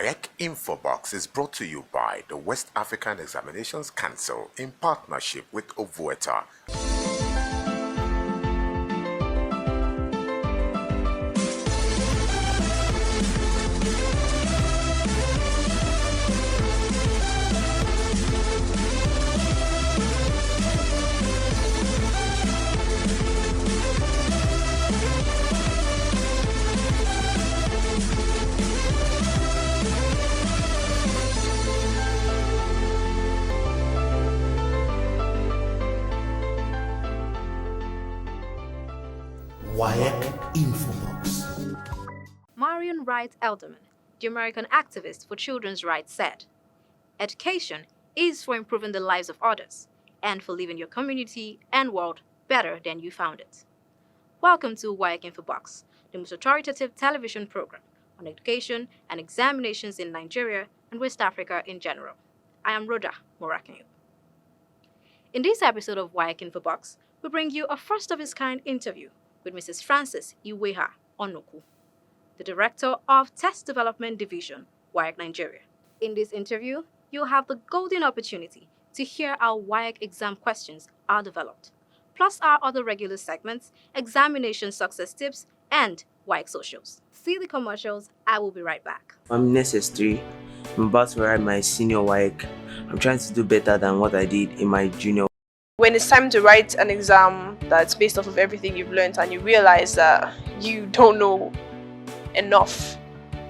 WAEC INFOBOX is brought to you by the West African Examinations Council in partnership with Ovueta. WAEC INFOBOX. Marion Wright Elderman, the American activist for children's rights, said, "Education is for improving the lives of others and for leaving your community and world better than you found it." Welcome to WAEC INFOBOX, the most authoritative television program on education and examinations in Nigeria and West Africa in general. I am Rhoda Morakinyo. In this episode of WAEC INFOBOX, we bring you a first-of-its-kind interview with Mrs Francis Iweha-Onukwu, the Director of Test Development Division, WAEC Nigeria. In this interview, you'll have the golden opportunity to hear how WAEC exam questions are developed, plus our other regular segments, examination success tips, and WAEC socials. See the commercials. I will be right back. I'm necessary. I'm about to write my senior WAEC. I'm trying to do better than what I did in my junior. When it's time to write an exam that's based off of everything you've learned and you realize that you don't know enough,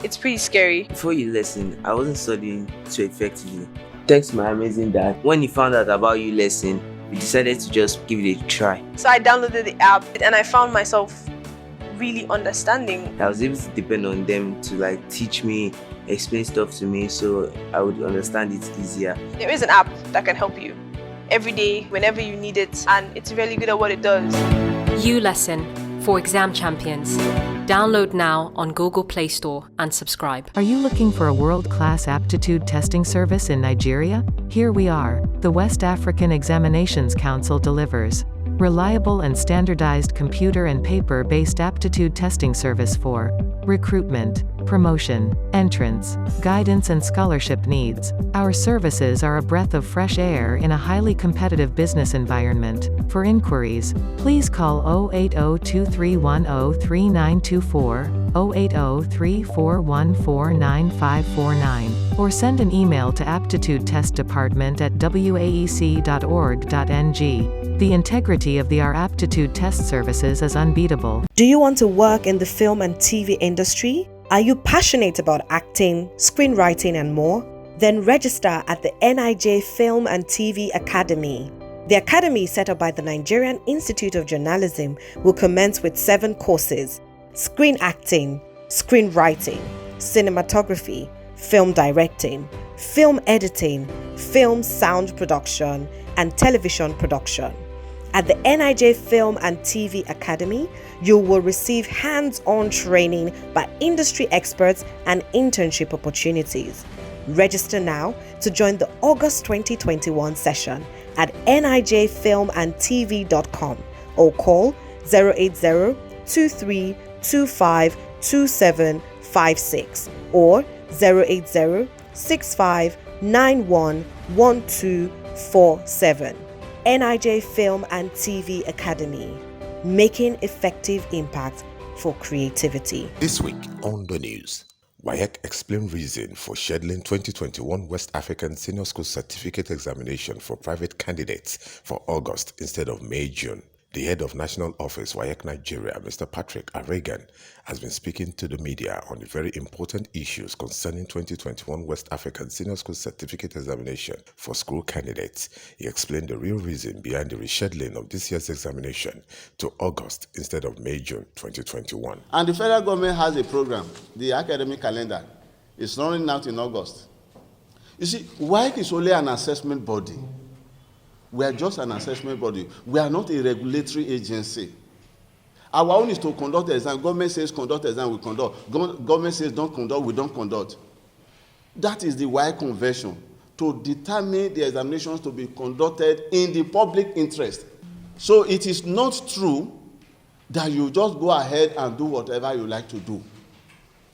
it's pretty scary. Before you lesson, I wasn't studying so effectively. Thanks to my amazing dad. When he found out about you lesson, we decided to just give it a try. So I downloaded the app and I found myself really understanding. I was able to depend on them to teach me, explain stuff to me so I would understand it easier. There is an app that can help you every day, whenever you need it, and it's really good at what it does. U-Lesson for exam champions. Download now on Google Play Store and subscribe. Are you looking for a world-class aptitude testing service in Nigeria? Here we are. The West African Examinations Council delivers reliable and standardized computer and paper-based aptitude testing service for recruitment, promotion, entrance, guidance and scholarship needs. Our services are a breath of fresh air in a highly competitive business environment. For inquiries, please call 080-2310-3924, 080-3414-9549, or send an email to aptitudetestdepartment@waec.org.ng. The integrity of our aptitude test services is unbeatable. Do you want to work in the film and TV industry? Are you passionate about acting, screenwriting, and more? Then register at the NIJ Film and TV Academy. The academy, set up by the Nigerian Institute of Journalism, will commence with 7 courses: screen acting, screenwriting, cinematography, film directing, film editing, film sound production, and television production. At the NIJ Film and TV Academy, you will receive hands-on training by industry experts and internship opportunities. Register now to join the August 2021 session at nijfilmandtv.com or call 080-2325-2756 or 080-6591-1247. NIJ Film and TV Academy, making effective impact for creativity. This week on the news, WAEC explained reason for scheduling 2021 West African Senior School Certificate Examination for private candidates for August instead of May-June. The head of National Office, WAEC Nigeria, Mr. Patrick Areghan, has been speaking to the media on the very important issues concerning 2021 West African Senior School Certificate Examination for school candidates. He explained the real reason behind the rescheduling of this year's examination to August instead of May-June 2021. And the federal government has a program, the academic calendar. It's running out in August. You see, WAEC is only an assessment body. We are just an assessment body. We are not a regulatory agency. Our own is to conduct the exam. Government says conduct the exam, we conduct. Government says don't conduct, we don't conduct. That is the WAEC convention, to determine the examinations to be conducted in the public interest. So it is not true that you just go ahead and do whatever you like to do.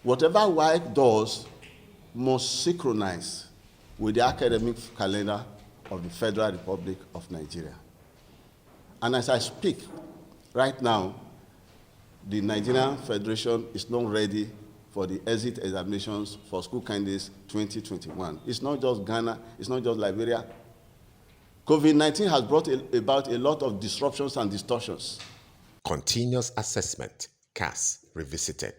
Whatever WAEC does must synchronize with the academic calendar of the Federal Republic of Nigeria. And as I speak, right now, the Nigerian Federation is not ready for the exit examinations for school candidates 2021. It's not just Ghana, it's not just Liberia. COVID-19 has brought about a lot of disruptions and distortions. Continuous Assessment, CAS, revisited.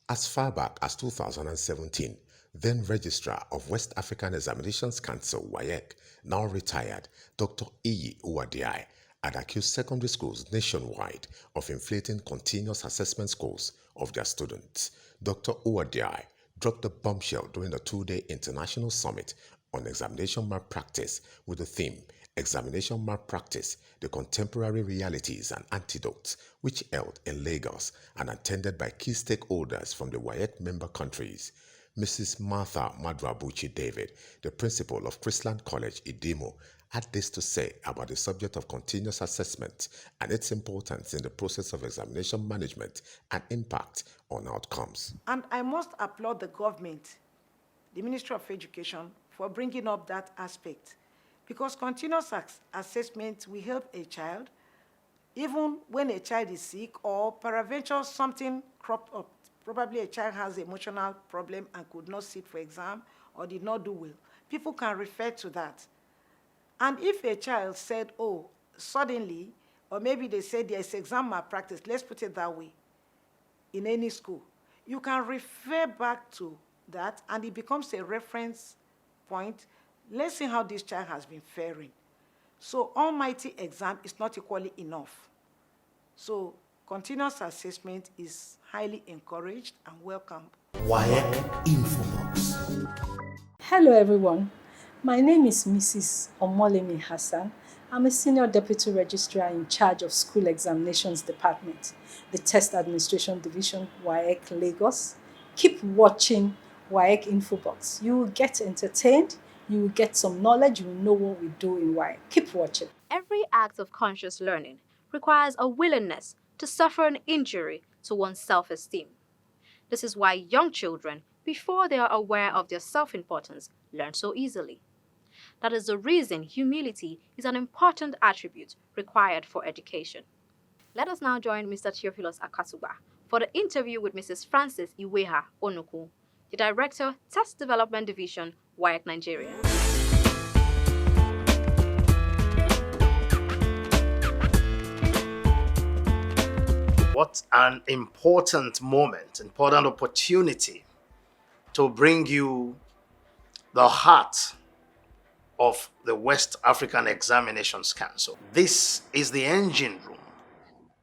As far back as 2017, then Registrar of West African Examinations Council, WAEC, now retired, Dr. Iweha-Onukwu, had accused secondary schools nationwide of inflating continuous assessment scores of their students. Dr. Iweha-Onukwu dropped the bombshell during the two-day international summit on examination malpractice with the theme Examination Malpractice, the Contemporary Realities and Antidotes, which held in Lagos and attended by key stakeholders from the WAEC member countries. Mrs. Martha Madrabuchi David, the principal of Chrisland College, Idimo, had this to say about the subject of continuous assessment and its importance in the process of examination management and impact on outcomes. And I must applaud the government, the Ministry of Education, for bringing up that aspect, because continuous assessment will help a child, even when a child is sick or peradventure something cropped up. Probably a child has emotional problem and could not sit for exam or did not do well. People can refer to that. And if a child said, oh, suddenly, or maybe they said there's exam malpractice, let's put it that way, in any school, you can refer back to that and it becomes a reference point. Let's see how this child has been faring. So almighty exam is not equally enough. So continuous assessment is highly encouraged and welcomed. WAEC INFOBOX. Hello everyone, my name is Mrs Omole Hassan. I'm a Senior Deputy Registrar in charge of School Examinations Department, the Test Administration Division, WAEC Lagos. Keep watching WAEC INFOBOX. You will get entertained, you will get some knowledge, you will know what we do in WAEC. Keep watching. Every act of conscious learning requires a willingness to suffer an injury to one's self-esteem. This is why young children, before they are aware of their self-importance, learn so easily. That is the reason humility is an important attribute required for education. Let us now join Mr. Theophilus Akasuba for the interview with Mrs. Francis Iweha-Onukwu, the Director, Test Development Division, WAEC Nigeria. What an important moment, important opportunity to bring you the heart of the West African Examinations Council. This is the engine room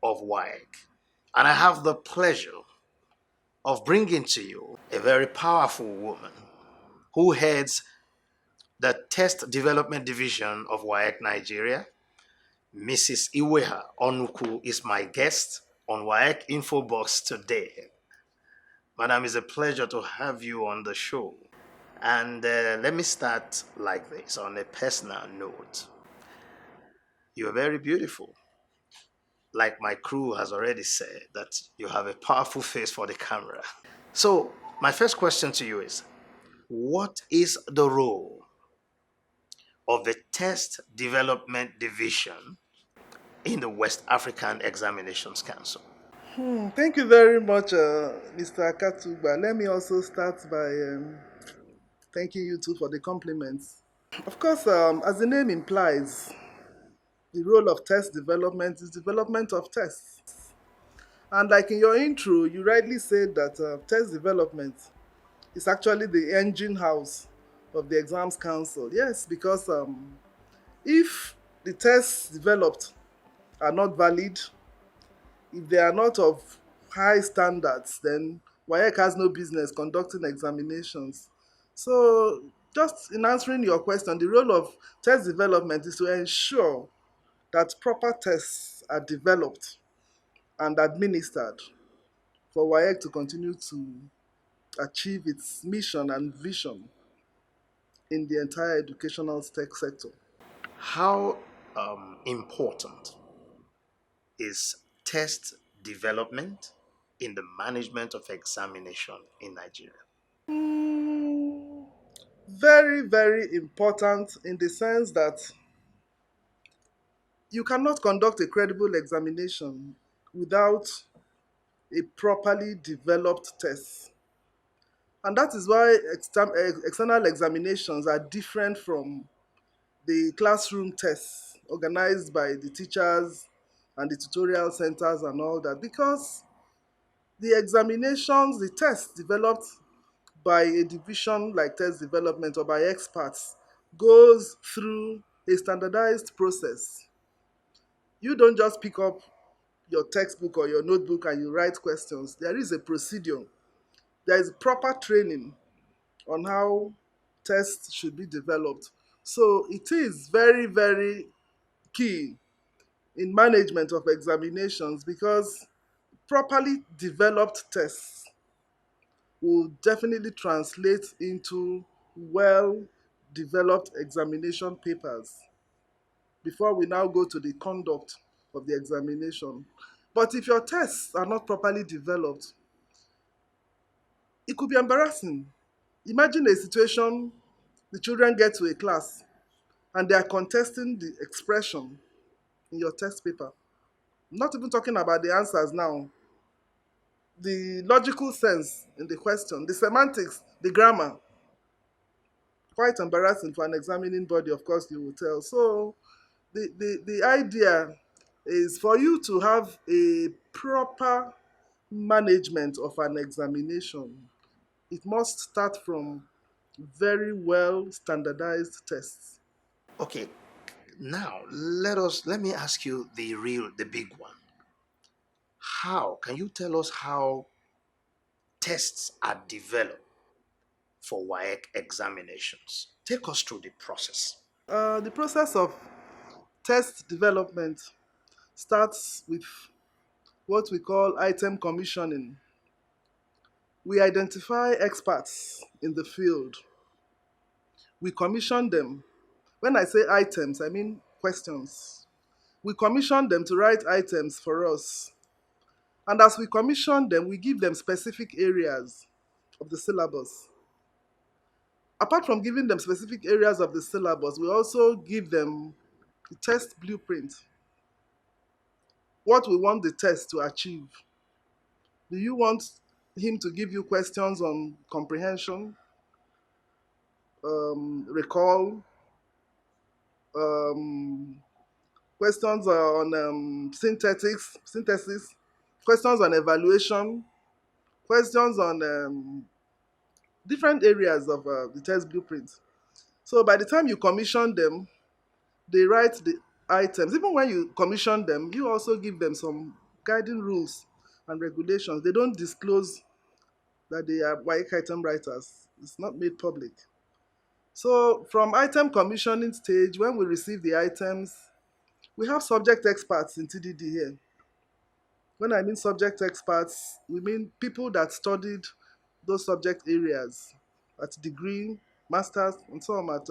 of WAEC, and I have the pleasure of bringing to you a very powerful woman who heads the Test Development Division of WAEC Nigeria. Mrs. Iweha-Onukwu is my guest on WAEC INFOBOX today. Madam, it's a pleasure to have you on the show. And let me start like this, on a personal note. You're very beautiful. Like my crew has already said, that you have a powerful face for the camera. So my first question to you is, what is the role of the Test Development Division in the West African Examinations Council? Thank you very much, Mr. Akatuba. Let me also start by thanking you too for the compliments. Of course, as the name implies, the role of test development is development of tests. And like in your intro, you rightly said that test development is actually the engine house of the Exams Council. Yes, because if the tests developed are not valid, if they are not of high standards, then WAEC has no business conducting examinations. So just in answering your question, the role of test development is to ensure that proper tests are developed and administered for WAEC to continue to achieve its mission and vision in the entire educational sector. How important is test development in the management of examination in Nigeria? very, very important in the sense that you cannot conduct a credible examination without a properly developed test. And that is why external examinations are different from the classroom tests organized by the teachers and the tutorial centers and all that, because the examinations, the tests developed by a division like test development or by experts goes through a standardized process. You don't just pick up your textbook or your notebook and you write questions. There is a procedure. There is proper training on how tests should be developed. So it is very, very key in management of examinations, because properly developed tests will definitely translate into well-developed examination papers before we now go to the conduct of the examination. But if your tests are not properly developed, it could be embarrassing. Imagine a situation, the children get to a class and they are contesting the expression in your test paper. I'm not even talking about the answers now. The logical sense in the question, the semantics, the grammar. Quite embarrassing for an examining body, of course, you will tell. So the idea is for you to have a proper management of an examination. It must start from very well standardized tests. Okay, now let me ask you the big one. How can you tell us how tests are developed for WAEC examinations? Take us through the process. The process of test development starts with what we call item commissioning. We identify experts in the field. We commission them. When I say items, I mean questions. We commission them to write items for us. And as we commission them, we give them specific areas of the syllabus. Apart from giving them specific areas of the syllabus, we also give them the test blueprint. What we want the test to achieve. Do you want him to give you questions on comprehension, recall, questions on synthesis, questions on evaluation, questions on different areas of the test blueprint? So by the time you commission them, they write the items. Even when you commission them, you also give them some guiding rules and regulations. They don't disclose that they are WAEC item writers. It's not made public. So from item commissioning stage, when we receive the items, we have subject experts in TDD here. When I mean subject experts, we mean people that studied those subject areas at degree, masters, and some at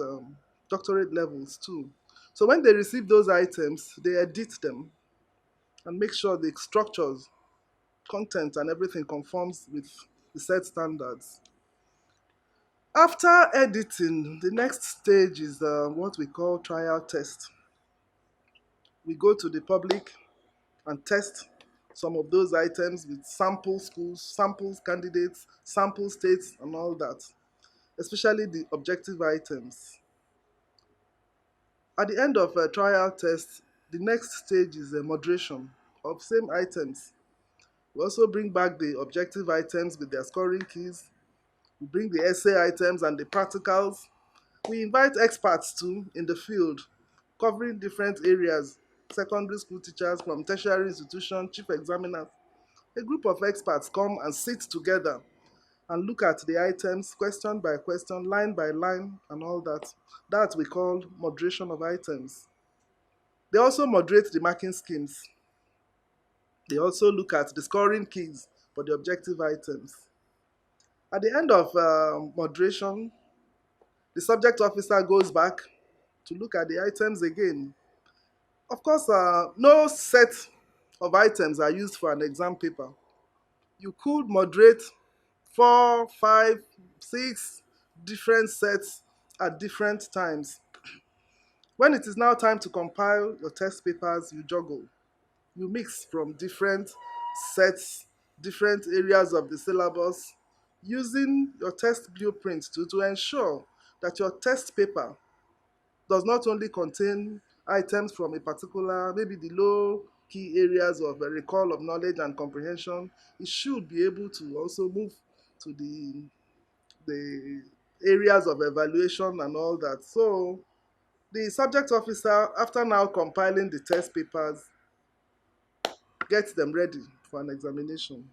doctorate levels too. So when they receive those items, they edit them and make sure the structures, content, and everything conforms with the set standards. After editing, the next stage is what we call trial test. We go to the public and test some of those items with sample schools, sample candidates, sample states, and all that, especially the objective items. At the end of a trial test, the next stage is a moderation of same items. We also bring back the objective items with their scoring keys. We bring the essay items and the practicals. We invite experts too in the field, covering different areas, secondary school teachers from tertiary institutions, chief examiners. A group of experts come and sit together and look at the items question by question, line by line, and all that. That we call moderation of items. They also moderate the marking schemes. They also look at the scoring keys for the objective items. At the end of moderation, the subject officer goes back to look at the items again. Of course, no set of items are used for an exam paper. You could moderate 4, 5, 6 different sets at different times. When it is now time to compile your test papers, you juggle. You mix from different sets, different areas of the syllabus, using your test blueprint to ensure that your test paper does not only contain items from a particular, maybe the low key areas of a recall of knowledge and comprehension. It should be able to also move to the areas of evaluation and all that. So the subject officer, after now compiling the test papers, gets them ready for an examination.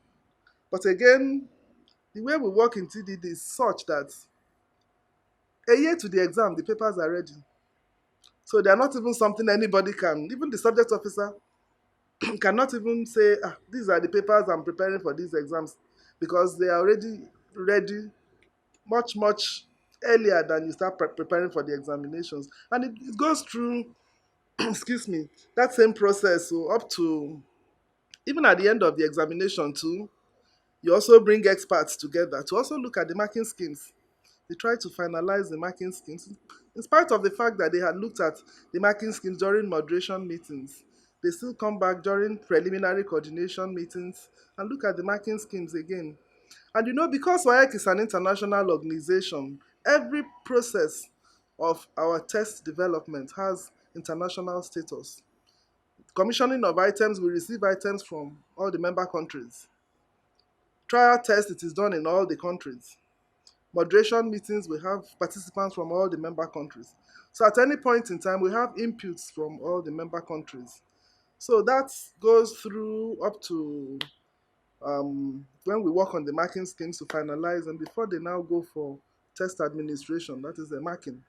But again, the way we work in TDD is such that a year to the exam, the papers are ready. So they are not even something anybody can, even the subject officer cannot even say, these are the papers I'm preparing for these exams, because they are already ready much, much earlier than you start preparing for the examinations. And it goes through, excuse me, that same process. So up to, even at the end of the examination too, you also bring experts together to also look at the marking schemes. They try to finalize the marking schemes. In spite of the fact that they had looked at the marking schemes during moderation meetings, they still come back during preliminary coordination meetings and look at the marking schemes again. And you know, because WAEC is an international organization, every process of our test development has international status. Commissioning of items, we receive items from all the member countries. Trial test, it is done in all the countries. Moderation meetings, we have participants from all the member countries. So at any point in time, we have inputs from all the member countries. So that goes through up to when we work on the marking schemes to finalize, and before they now go for test administration, that is the marking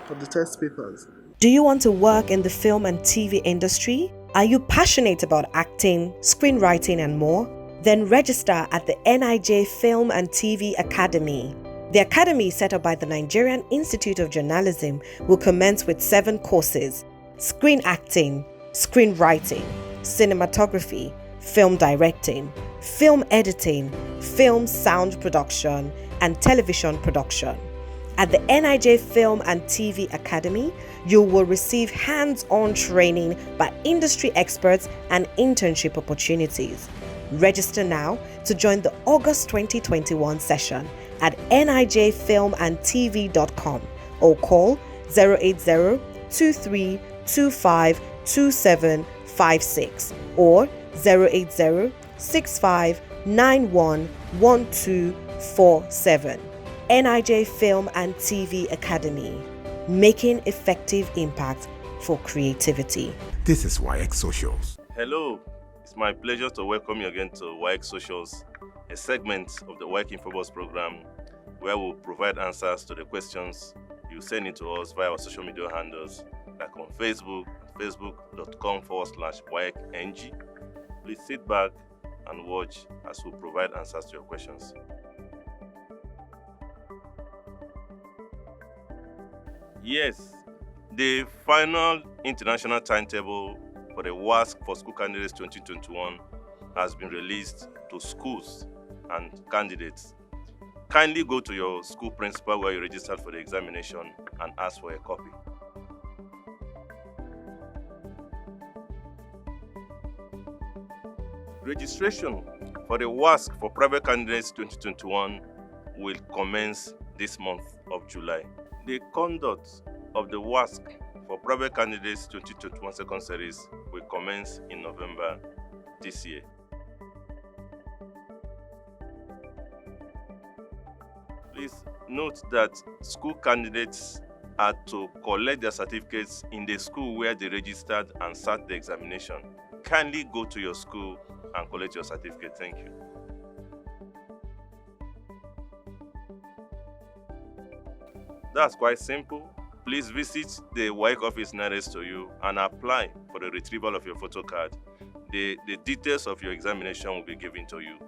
of the test papers. Do you want to work in the film and TV industry? Are you passionate about acting, screenwriting, and more? Then register at the NIJ Film and TV Academy. The academy, set up by the Nigerian Institute of Journalism, will commence with 7 courses: screen acting, screenwriting, cinematography, film directing, film editing, film sound production, and television production. At the NIJ Film and TV Academy, you will receive hands-on training by industry experts and internship opportunities. Register now to join the August 2021 session at nijfilmandtv.com or call 080-2325-2756 or 080-6591-1247. NIJ Film and TV Academy, making effective impact for creativity. This is WAEC Socials. Hello, it's my pleasure to welcome you again to WAEC Socials, a segment of the WAEC INFOBOX program where we'll provide answers to the questions you send in to us via our social media handles, like on Facebook, facebook.com/WAECNG. Please sit back and watch as we provide answers to your questions. Yes, the final international timetable for the WASSCE for School Candidates 2021 has been released to schools and candidates. Kindly go to your school principal where you registered for the examination and ask for a copy. Registration for the WASSCE for Private Candidates 2021 will commence this month of July. The conduct of the WASSCE for Private Candidates 2021 Second Series will commence in November this year. Please note that school candidates are to collect their certificates in the school where they registered and sat the examination. Kindly go to your school and collect your certificate. Thank you. That's quite simple. Please visit the WAEC office nearest to you and apply for the retrieval of your photo card. The details of your examination will be given to you.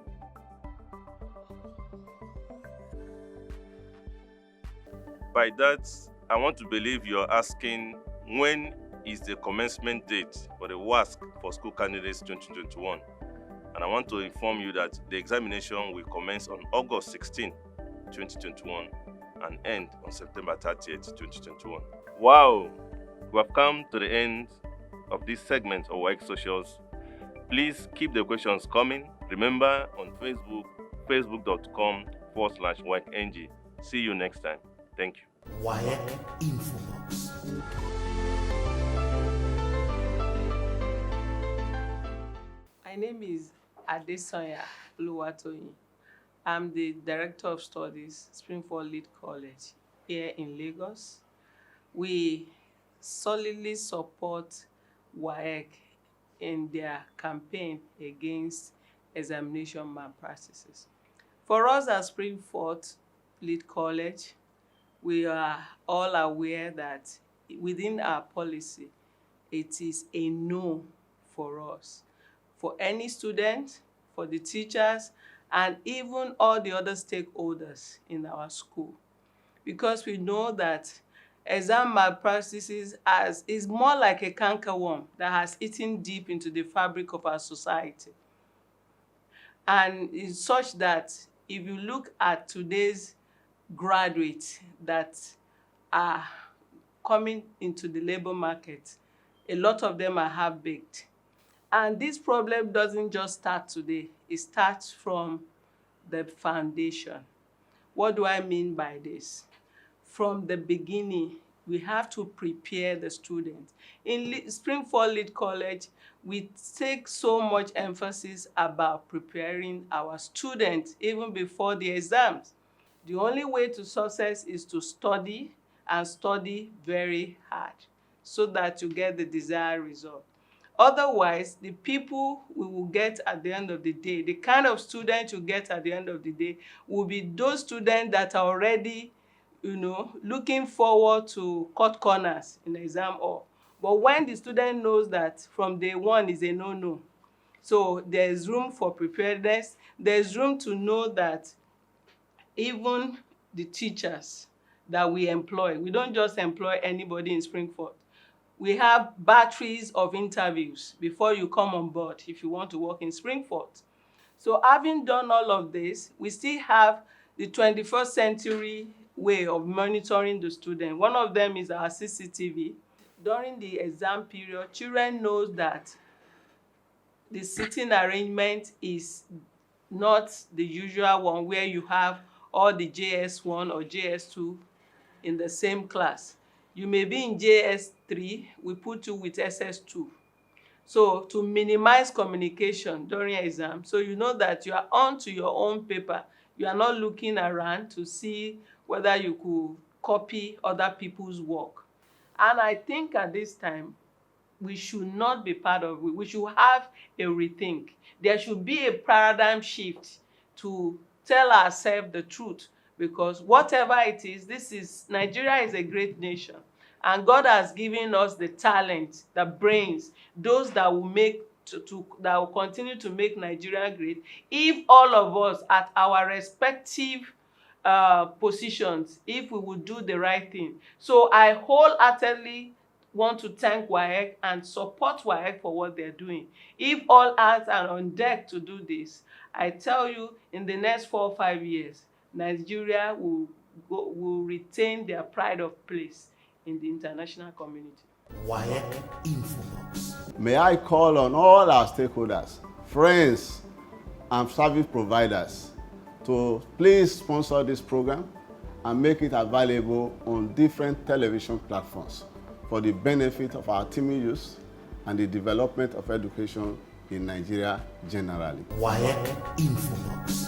By that, I want to believe you're asking when is the commencement date for the WASSCE for School Candidates 2021. And I want to inform you that the examination will commence on August 16, 2021. and end on September 30th, 2021. Wow! We have come to the end of this segment of WAEC Socials. Please keep the questions coming. Remember, on Facebook, facebook.com/WAECNG. See you next time. Thank you. WAEC INFOBOX. My name is Adesonya Oluwatoyin. I'm the Director of Studies, Springforte College, here in Lagos. We solidly support WAEC in their campaign against examination malpractices. For us at Springforte College, we are all aware that within our policy, it is a no for us. For any student, for the teachers, and even all the other stakeholders in our school. Because we know that exam malpractices is more like a cankerworm that has eaten deep into the fabric of our society. And it's such that if you look at today's graduates that are coming into the labor market, a lot of them are half-baked. And this problem doesn't just start today. It starts from the foundation. What do I mean by this? From the beginning, we have to prepare the students. In Springforte College, we take so much emphasis about preparing our students even before the exams. The only way to success is to study and study very hard so that you get the desired result. Otherwise, the people we will get at the end of the day, the kind of students you get at the end of the day will be those students that are already, looking forward to cut corners in the exam hall. But when the student knows that from day one is a no-no, so there's room for preparedness, there's room to know that even the teachers that we employ, we don't just employ anybody in Springforte. We have batteries of interviews before you come on board if you want to work in Springforte. So having done all of this, we still have the 21st century way of monitoring the student. One of them is our CCTV. During the exam period, children know that the sitting arrangement is not the usual one where you have all the JS1 or JS2 in the same class. You may be in JS3, we put you with SS2. So to minimize communication during exam, so you know that you are on to your own paper. You are not looking around to see whether you could copy other people's work. And I think at this time, we should not be part of it. We should have a rethink. There should be a paradigm shift to tell ourselves the truth, because whatever it is, Nigeria is a great nation. And God has given us the talent, the brains, those that will that will continue to make Nigeria great if all of us at our respective positions, if we would do the right thing. So I wholeheartedly want to thank WAEC and support WAEC for what they're doing. If all hands are on deck to do this, I tell you, in the next 4 or 5 years, Nigeria will retain their pride of place in the international community. WAEC INFOBOX. May I call on all our stakeholders, friends, and service providers to please sponsor this program and make it available on different television platforms for the benefit of our teeming youth and the development of education in Nigeria generally. WAEC INFOBOX.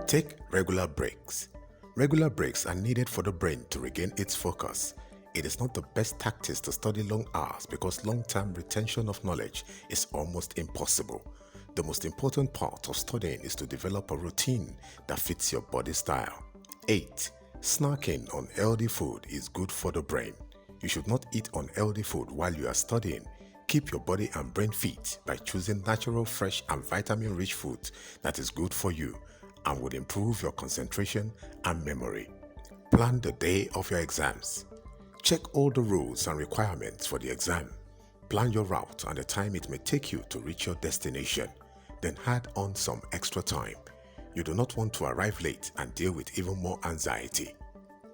Take regular breaks. Regular breaks are needed for the brain to regain its focus. It is not the best tactics to study long hours because long-term retention of knowledge is almost impossible. The most important part of studying is to develop a routine that fits your body style. 8. Snacking on healthy food is good for the brain. You should not eat unhealthy food while you are studying. Keep your body and brain fit by choosing natural, fresh, and vitamin-rich food that is good for you and would improve your concentration and memory. Plan the day of your exams. Check all the rules and requirements for the exam. Plan your route and the time it may take you to reach your destination. Then add on some extra time. You do not want to arrive late and deal with even more anxiety.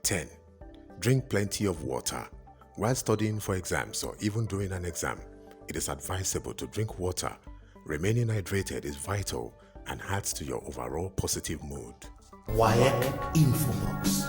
10. Drink plenty of water. While studying for exams or even during an exam, it is advisable to drink water. Remaining hydrated is vital and adds to your overall positive mood. WAEC INFOBOX.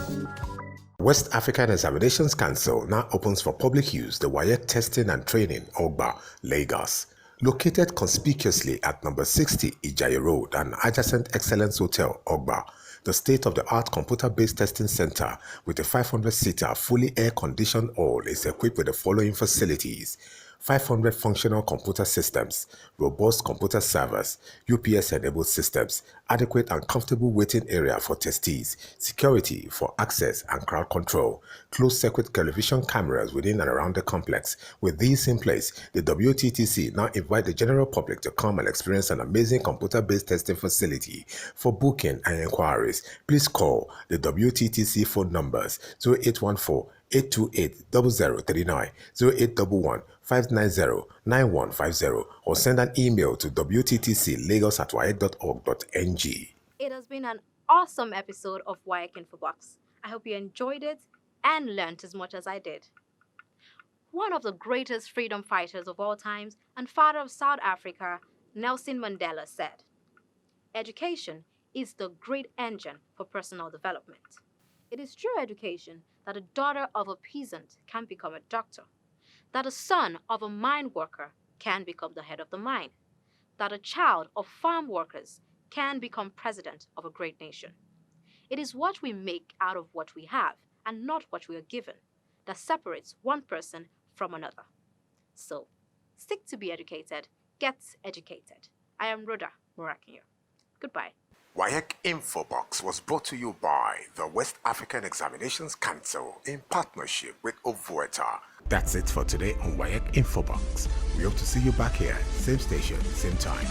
West African Examinations Council now opens for public use the WAEC Testing and Training, Ogba, Lagos. Located conspicuously at number 60 Ijayi Road and adjacent Excellence Hotel, Ogba, the state-of-the-art computer-based testing center with a 500-seater fully air-conditioned hall is equipped with the following facilities: 500 functional computer systems, robust computer servers, UPS-enabled systems, adequate and comfortable waiting area for testees, security for access and crowd control, closed-circuit television cameras within and around the complex. With these in place, the WTTC now invite the general public to come and experience an amazing computer-based testing facility. For booking and inquiries, please call the WTTC phone numbers 0814-828-0039, 0811-590-9150, or send an email to wttclagos@waec.org.ng. It has been an awesome episode of WAEC INFOBOX. I hope you enjoyed it and learned as much as I did. One of the greatest freedom fighters of all times and father of South Africa, Nelson Mandela, said, "Education is the great engine for personal development. It is through education that a daughter of a peasant can become a doctor, that a son of a mine worker can become the head of the mine, that a child of farm workers can become president of a great nation. It is what we make out of what we have and not what we are given that separates one person from another. So, stick to be educated, get educated." I am Rhoda Murakinyo. Goodbye. WAEC INFOBOX was brought to you by the West African Examinations Council in partnership with Ovueta. That's it for today on WAEC INFOBOX. We hope to see you back here, same station, same time.